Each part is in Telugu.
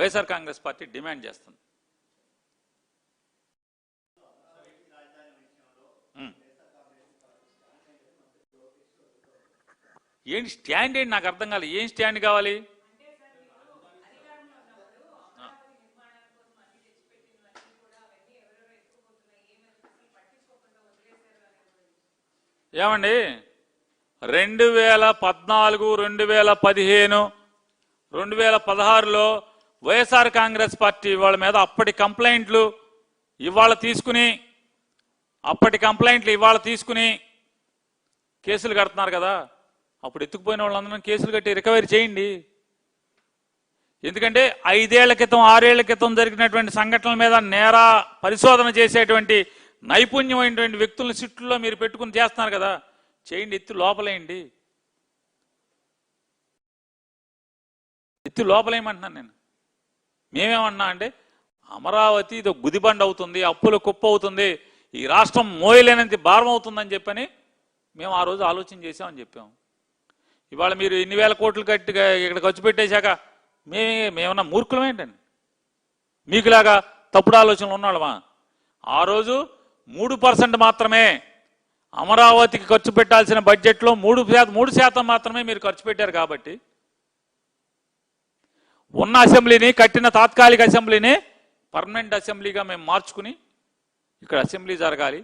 వైఎస్ఆర్ కాంగ్రెస్ పార్టీ డిమాండ్ చేస్తుంది. ఏంటి స్టాండ్ ఏంటి నాకు అర్థం కాలేదు. ఏం స్టాండ్ కావాలి? ఏమండి 2014, 2015, 2016లో వైఎస్ఆర్ కాంగ్రెస్ పార్టీ వాళ్ళ మీద అప్పటి కంప్లైంట్లు ఇవాళ తీసుకుని కేసులు కడుతున్నారు కదా. అప్పుడు ఎత్తుకుపోయిన వాళ్ళందరూ కేసులు కట్టి రికవరీ చేయండి. ఎందుకంటే 5 ఏళ్ల క్రితం 6 ఏళ్ల క్రితం జరిగినటువంటి సంఘటనల మీద నేర పరిశోధన చేసేటువంటి నైపుణ్యమైనటువంటి వ్యక్తులను సిట్టుల్లో మీరు పెట్టుకుని చేస్తున్నారు కదా. చేయండి, ఎత్తి లోపలేయమంటున్నాను నేను. మేమేమన్నా అంటే అమరావతి ఇది గుదిబండ అవుతుంది, అప్పుల కుప్ప అవుతుంది, ఈ రాష్ట్రం మోయలేనంత భారం అవుతుందని చెప్పని మేము ఆ రోజు ఆలోచన చేసామని చెప్పాం. ఇవాళ మీరు ఇన్ని వేల కోట్లు కట్టి ఇక్కడ ఖర్చు పెట్టేశాక మేమన్నా మూర్ఖులం ఏంటండి? మీకులాగా తప్పుడు ఆలోచనలు ఉన్నాళ్ళమా? ఆ రోజు 3% మాత్రమే అమరావతికి ఖర్చు పెట్టాల్సిన బడ్జెట్లో 3% మాత్రమే మీరు ఖర్చు పెట్టారు. కాబట్టి ఉన్న అసెంబ్లీని, కట్టిన తాత్కాలిక అసెంబ్లీని పర్మనెంట్ అసెంబ్లీగా మేము మార్చుకుని ఇక్కడ అసెంబ్లీ జరగాలి,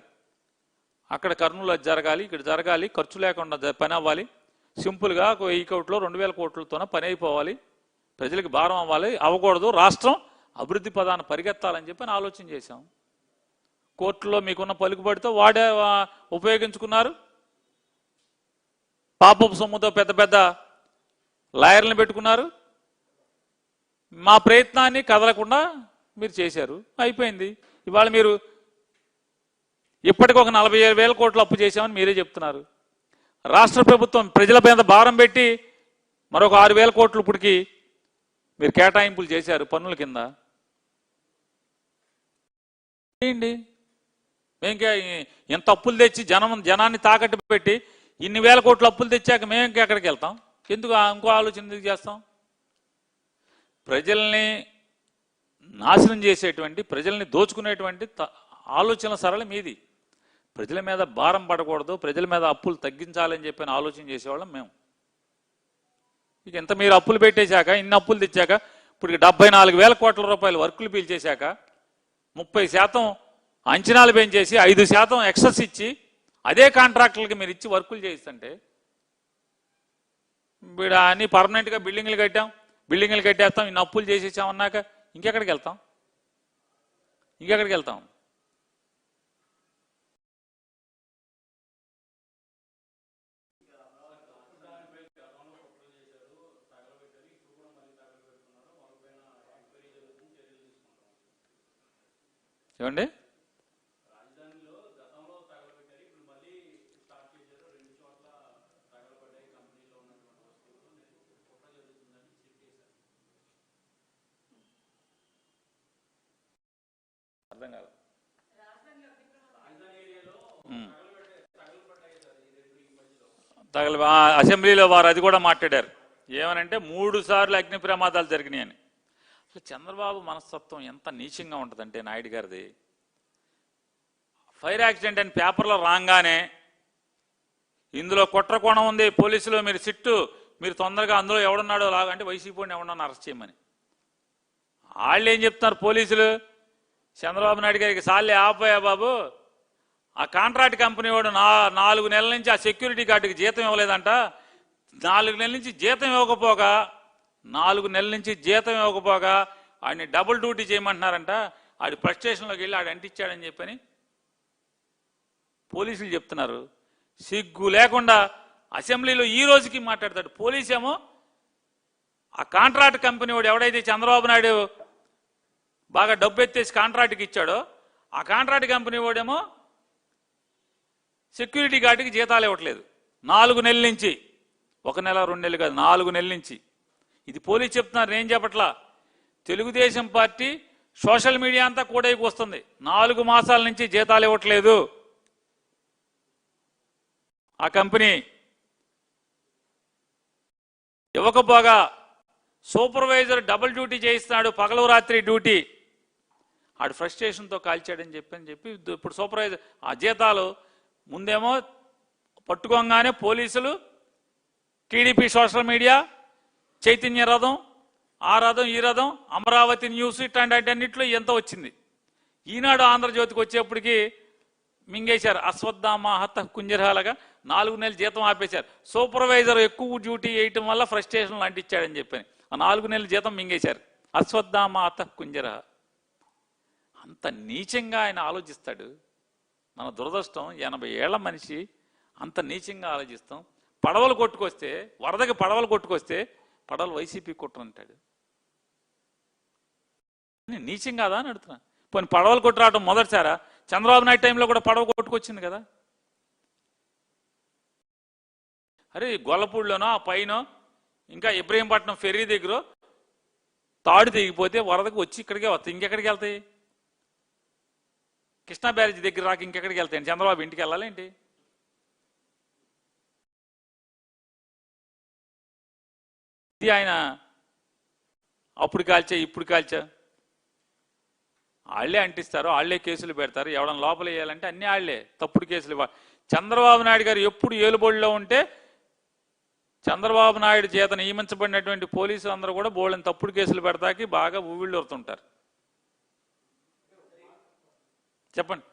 అక్కడ కర్నూలు జరగాలి, ఇక్కడ జరగాలి, ఖర్చు లేకుండా పని అవ్వాలి, సింపుల్గా 1000 కోట్లు 2000 కోట్లతోనే పని అయిపోవాలి, ప్రజలకు భారం అవ్వాలి, అవ్వకూడదు, రాష్ట్రం అభివృద్ధి పదాన్ని పరిగెత్తాలని చెప్పి ఆలోచన చేశాం. కోర్టులో మీకున్న పలుకుబడితో ఉపయోగించుకున్నారు. పాపపు సొమ్ముతో పెద్ద పెద్ద లాయర్లను పెట్టుకున్నారు. మా ప్రయత్నాన్ని కదలకుండా మీరు చేశారు, అయిపోయింది. ఇవాళ మీరు ఇప్పటికి ఒక 47,000 కోట్లు అప్పు చేశామని మీరే చెప్తున్నారు. రాష్ట్ర ప్రభుత్వం ప్రజల మీద భారం పెట్టి మరొక 6,000 కోట్లు ఇప్పటికి మీరు కేటాయింపులు చేశారు పన్నుల కింద. ఏంటి మేంకే ఎంత అప్పులు తెచ్చి జనాన్ని తాకట్టు పెట్టి ఇన్ని వేల కోట్లు అప్పులు తెచ్చాక మేము ఇంకెక్కడికి వెళ్తాం? ఎందుకు ఇంకో ఆలోచన ఎందుకు చేస్తాం? ప్రజల్ని నాశనం చేసేటువంటి, ప్రజల్ని దోచుకునేటువంటి ఆలోచన సరళి మీది. ప్రజల మీద భారం పడకూడదు, ప్రజల మీద అప్పులు తగ్గించాలని చెప్పిన ఆలోచన చేసేవాళ్ళం మేము. ఇక ఇంత మీరు అప్పులు పెట్టేశాక, ఇన్ని అప్పులు తెచ్చాక, ఇప్పుడు 74,000 కోట్ల రూపాయలు వర్కులు పీల్చేశాక 30% అంచనాలు పెంచేసి 5% ఎక్సెస్ ఇచ్చి అదే కాంట్రాక్టర్లకి మీరు ఇచ్చి వర్కులు చేయిస్తుంటే అన్ని పర్మనెంట్గా బిల్డింగ్లు కట్టేస్తాం, ఇన్ని అప్పులు చేసేసామన్నాక ఇంకెక్కడికి వెళ్తాం? ఏమండి? అర్థం కాదు. అసెంబ్లీలో వారు అది కూడా మాట్లాడారు. ఏమనంటే 3 సార్లు అగ్ని ప్రమాదాలు జరిగినాయని. అసలు చంద్రబాబు మనస్తత్వం ఎంత నీచంగా ఉంటుందంటే నాయుడు గారిది. ఫైర్ యాక్సిడెంట్ అని పేపర్లో రాగానే ఇందులో కుట్రకోణం ఉంది, పోలీసులు మీరు తొందరగా అందులో ఎవడున్నాడో లాగా అంటే వైసీపీని ఎవడన్నా అరెస్ట్ చేయమని. వాళ్ళు ఏం చెప్తున్నారు పోలీసులు? చంద్రబాబు నాయుడు గారికి సాలే ఆపోయా బాబు, ఆ కాంట్రాక్ట్ కంపెనీ వాడు 4 నెలల నుంచి ఆ సెక్యూరిటీ గార్డుకి జీతం ఇవ్వలేదంట. 4 నెలల నుంచి జీతం ఇవ్వకపోగా ఆడిని డబుల్ డ్యూటీ చేయమంటున్నారంట. ఆడి ఫ్రస్ట్రేషన్లోకి వెళ్ళి ఆడు అంటించాడని చెప్పని పోలీసులు చెప్తున్నారు. సిగ్గు లేకుండా అసెంబ్లీలో ఈ రోజుకి మాట్లాడతాడు. పోలీసు ఏమో ఆ కాంట్రాక్ట్ కంపెనీ వాడు ఎవడైతే చంద్రబాబు నాయుడు బాగా డబ్బు ఎత్తేసి కాంట్రాక్ట్కి ఇచ్చాడో ఆ కాంట్రాక్ట్ కంపెనీ వాడేమో సెక్యూరిటీ గార్డుకి జీతాలు ఇవ్వట్లేదు 4 నెలల నుంచి. 1 నెల 2 నెలలు కాదు, 4 నెలల నుంచి. ఇది పోలీసు చెప్తున్నారు, నేను చెప్పట్లా. తెలుగుదేశం పార్టీ సోషల్ మీడియా అంతా కూడా వస్తుంది. 4 మాసాల నుంచి జీతాలు ఇవ్వట్లేదు ఆ కంపెనీ. ఇవ్వకపోగా సూపర్వైజర్ డబుల్ డ్యూటీ చేయిస్తున్నాడు, పగలు రాత్రి డ్యూటీ, ఆడు ఫ్రస్ట్రేషన్తో కాల్చాడని చెప్పి ఇప్పుడు సూపర్వైజర్ ఆ జీతాలు ముందేమో పట్టుకోగానే పోలీసులు, టీడీపీ సోషల్ మీడియా, చైతన్య రథం, ఆ రథం ఈ రథం, అమరావతి న్యూస్ ఇట్లాంటి అన్నింటిలో ఎంత వచ్చింది. ఈనాడు ఆంధ్రజ్యోతికి వచ్చేప్పటికి మింగేశారు. అశ్వత్థామ హత కుంజరాలుగా 4 నెలల జీతం ఆపేశారు. సూపర్వైజర్ ఎక్కువ డ్యూటీ వేయటం వల్ల ఫ్రస్ట్రేషన్లు అంటించాడని చెప్పని ఆ 4 నెలల జీతం మింగేశారు. అశ్వత్థామ హత కుంజర. అంత నీచంగా ఆయన ఆలోచిస్తాడు. మన దురదృష్టం, 80 ఏళ్ల మనిషి అంత నీచంగా ఆలోచిస్తాం. పడవలు కొట్టుకొస్తే, వరదకి పడవలు కొట్టుకొస్తే పడవలు వైసీపీ కొట్టనంటాడు. నీచం కాదా అని అడుగుతున్నా. పోనీ పడవలు కొట్టురావడం మొదటిసారా? చంద్రబాబు నాయుడు టైంలో కూడా పడవ కొట్టుకొచ్చింది కదా. అరే గొల్లపూడిలోనో ఆ పైన ఇంకా ఇబ్రహీంపట్నం ఫెర్రీ దగ్గర తాడు తెగిపోతే వరదకు వచ్చి ఇక్కడికే వస్తాయి. ఇంకెక్కడికి వెళ్తాయి? కృష్ణా బ్యారేజ్ దగ్గర రాక ఇంకెక్కడికి వెళ్తాయండి? చంద్రబాబు ఇంటికి వెళ్ళాలేంటి? ఇది ఆయన అప్పుడు కాల్చా ఇప్పుడు కాల్చా వాళ్లే అంటిస్తారు, వాళ్లే కేసులు పెడతారు. ఎవడన్నా లోపల వేయాలంటే అన్ని వాళ్లే తప్పుడు కేసులు. చంద్రబాబు నాయుడు గారు ఎప్పుడు ఏలుబడిలో ఉంటే చంద్రబాబు నాయుడు చేత నియమించబడినటువంటి పోలీసులు అందరూ కూడా బోళ్ళని తప్పుడు కేసులు పెడతాకి బాగా ఊవిళ్ళూరుతుంటారు. చెప్పండి.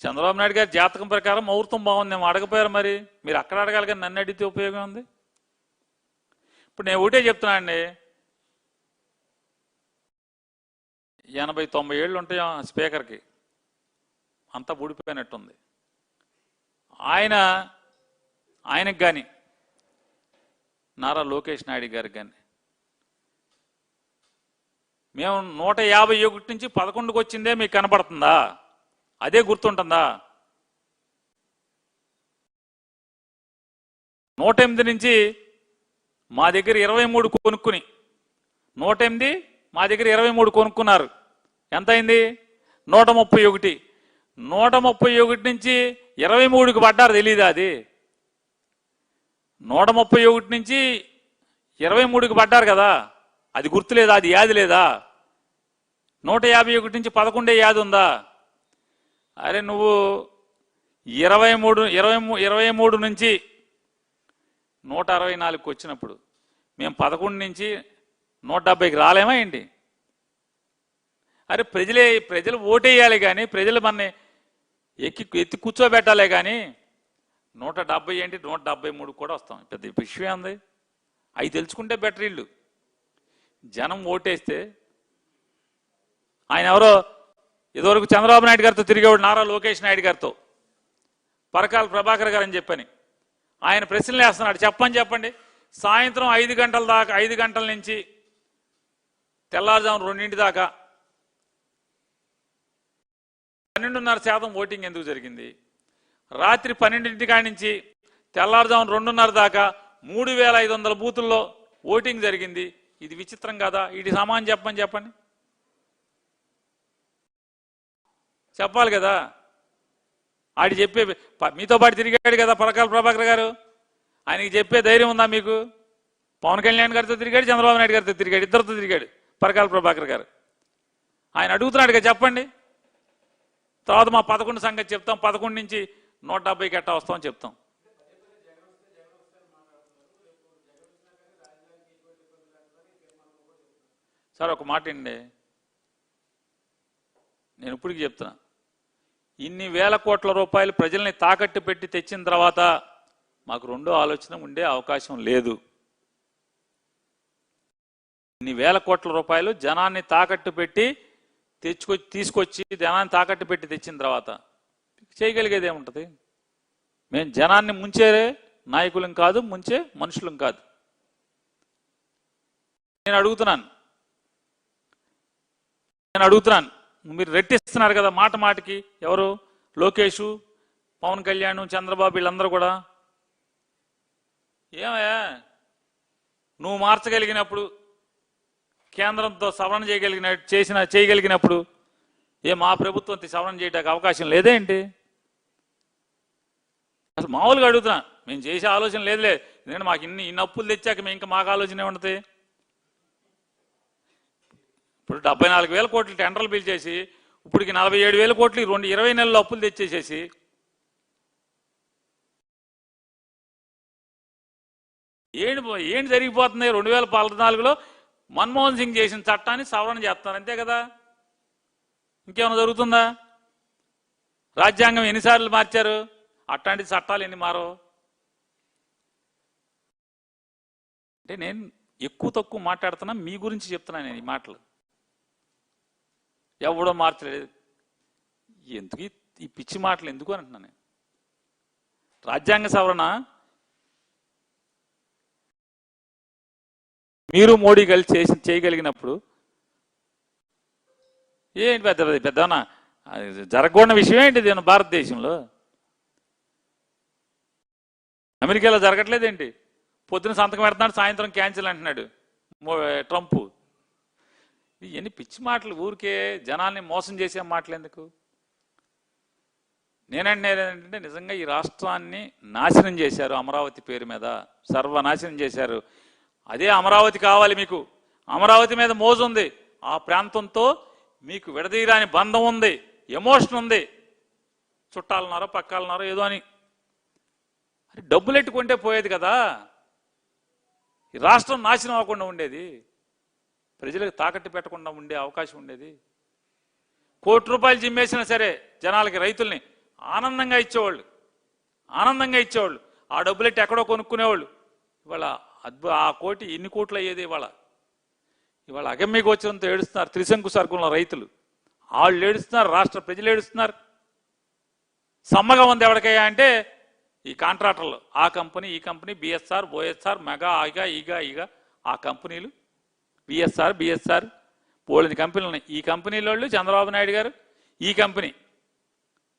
చంద్రబాబు నాయుడు గారి జాతకం ప్రకారం ముహూర్తం బాగుంది, మేము అడగపోయారు. మరి మీరు అక్కడ అడగాలి కానీ నన్ను అడిగితే ఉపయోగం ఉంది. ఇప్పుడు నేను ఒకటే చెప్తున్నా అండి, 80-90 ఏళ్ళు ఉంటాయి స్పీకర్కి, అంతా ఊడిపోయినట్టుంది. ఆయనకు కానీ నారా లోకేష్ నాయుడు గారికి కానీ మేము 151 నుంచి 11కి వచ్చిందే మీకు కనపడుతుందా? అదే గుర్తుంటుందా? 108 నుంచి మా దగ్గర 23 కొనుక్కుని 108 మా దగ్గర 23 కొనుక్కున్నారు. ఎంత అయింది? 131. 131 నుంచి 23కి పడ్డారు, తెలీదా అది? 131 నుంచి 23కి పడ్డారు కదా, అది గుర్తులేదా? అది యాది లేదా? 151 నుంచి 11 యాది ఉందా? అరే నువ్వు 23 నుంచి 164కి వచ్చినప్పుడు మేము 11 నుంచి 170కి రాలేమా ఏంటి? అరే ప్రజలు ఓటేయాలి కానీ, ప్రజలు మనని ఎత్తి కూర్చోబెట్టాలే కానీ 170 ఏంటి 173 కూడా వస్తాం. పెద్ద విషయం ఉంది. అవి తెలుసుకుంటే బెటర్. ఇల్లు జనం ఓటేస్తే ఆయన ఎవరో ఇదివరకు చంద్రబాబు నాయుడు గారితో తిరిగేవాడు, నారా లోకేష్ నాయుడు గారితో, పరకాల ప్రభాకర్ గారు అని చెప్పని ఆయన ప్రశ్నలు వేస్తున్నాడు. చెప్పండి సాయంత్రం 5 గంటల దాకా, 5 గంటల నుంచి తెల్లారుజాము 2 దాకా 12.5% ఓటింగ్ ఎందుకు జరిగింది? రాత్రి 12 కాడి నుంచి తెల్లారుజాము 2:30 దాకా 3,500 బూతుల్లో ఓటింగ్ జరిగింది. ఇది విచిత్రం కదా? ఇది సమానం చెప్పండి. చెప్పాలి కదా. ఆడి చెప్పే, మీతో పాటు తిరిగాడు కదా పరకాల ప్రభాకర్ గారు, ఆయనకి చెప్పే ధైర్యం ఉందా మీకు? పవన్ కళ్యాణ్ గారితో తిరిగాడు, చంద్రబాబు నాయుడు గారితో తిరిగాడు, ఇద్దరితో తిరిగాడు పరకాల ప్రభాకర్ గారు. ఆయన అడుగుతున్నాడుగా చెప్పండి. తర్వాత మా 11 సంగతి చెప్తాం, 11 నుంచి 170కి ఎట్టా వస్తామని చెప్తాం. సార్ ఒక మాట అండి, నేను ఇప్పటికి చెప్తున్నా, ఇన్ని వేల కోట్ల రూపాయలు ప్రజల్ని తాకట్టు పెట్టి తెచ్చిన తర్వాత మాకు రెండో ఆలోచన ఉండే అవకాశం లేదు. ఇన్ని వేల కోట్ల రూపాయలు జనాన్ని తాకట్టు పెట్టి తీసుకొచ్చి జనాన్ని తాకట్టు పెట్టి తెచ్చిన తర్వాత చేయగలిగేది ఏముంటుంది? మేము జనాన్ని ముంచే నాయకులం కాదు, ముంచే మనుషులం కాదు. నేను అడుగుతున్నాను, మీరు రెట్టిస్తున్నారు కదా మాట మాటకి. ఎవరు? లోకేష్, పవన్ కళ్యాణ్, చంద్రబాబు, వీళ్ళందరూ కూడా. ఏమయ్యా నువ్వు మార్చగలిగినప్పుడు, కేంద్రంతో సవరణ చేయగలిగినప్పుడు, మా ప్రభుత్వం సవరణ చేయడానికి అవకాశం లేదేంటి? అసలు మామూలుగా అడుగుతున్నా, మేము చేసే ఆలోచన లేదులే, ఎందుకంటే మాకు ఇన్ని అప్పులు తెచ్చాక మేము ఇంకా మాకు ఆలోచన ఏముంటుంది? ఇప్పుడు 74,000 కోట్లు టెండర్లు పిలిచేసి ఇప్పటికి 47,000 కోట్లు 20 నెలల్లో అప్పులు తెచ్చేసేసి ఏంటి జరిగిపోతుంది? 2014లో మన్మోహన్ సింగ్ చేసిన చట్టాన్ని సవరణ చేస్తున్నారు, అంతే కదా? ఇంకేమైనా జరుగుతుందా? రాజ్యాంగం ఎన్నిసార్లు మార్చారు? అట్లాంటి చట్టాలు ఎన్ని మారవు? అంటే నేను ఎక్కువ తక్కువ మాట్లాడుతున్నా, మీ గురించి చెప్తున్నా నేను ఈ మాటలు. ఎవడో మార్చలేదు, ఎందుకు ఈ పిచ్చి మాటలు ఎందుకు అని అంటున్నాను. రాజ్యాంగ సవరణ మీరు మోడీ కలిసి చేయగలిగినప్పుడు ఏంటి పెద్దనా జరగకూడని విషయం ఏంటి ఇది భారతదేశంలో? అమెరికాలో జరగట్లేదేంటి? పొద్దున సంతకం పెడుతున్నాడు, సాయంత్రం క్యాన్సిల్ అంటున్నాడు ట్రంప్. ఇవన్నీ పిచ్చి మాటలు, ఊరికే జనాల్ని మోసం చేసే మాటలు ఎందుకు? నేనంటే నిజంగా ఈ రాష్ట్రాన్ని నాశనం చేశారు, అమరావతి పేరు మీద సర్వనాశనం చేశారు. అదే అమరావతి కావాలి మీకు. అమరావతి మీద మోజు ఉంది, ఆ ప్రాంతంతో మీకు విడదీయరాని బంధం ఉంది, ఎమోషన్ ఉంది. చుట్టాలన్నారో పక్కాలన్నారో ఏదో అని డబ్బులు ఎట్టుకుంటే పోయేది కదా, ఈ రాష్ట్రం నాశనం అవ్వకుండా ఉండేది, ప్రజలకు తాకట్టు పెట్టకుండా ఉండే అవకాశం ఉండేది. ₹1 జిమ్మేసినా సరే జనాలకి, రైతుల్ని ఆనందంగా ఇచ్చేవాళ్ళు, ఆనందంగా ఇచ్చేవాళ్ళు. ఆ డబ్బులెట్టి ఎక్కడో కొనుక్కునేవాళ్ళు. ఇవాళ ఆ కోటి ఇన్ని కోట్లు అయ్యేది. ఇవాళ అగమ్య గోచరంతో ఏడుస్తున్నారు త్రిశంకు సర్గంలో రైతులు. వాళ్ళు ఏడుస్తున్నారు, రాష్ట్ర ప్రజలు ఏడుస్తున్నారు. సమ్మగా ఉంది ఎవరికయ్యా అంటే ఈ కాంట్రాక్టర్లు, ఆ కంపెనీ ఈ కంపెనీ, బిఎస్ఆర్ ఓఎస్ఆర్ మెగా ఈగా ఆ కంపెనీలు, బిఎస్ఆర్ బోళ్ళని కంపెనీలు ఉన్నాయి. ఈ కంపెనీల వాళ్ళు చంద్రబాబు నాయుడు గారు, ఈ కంపెనీ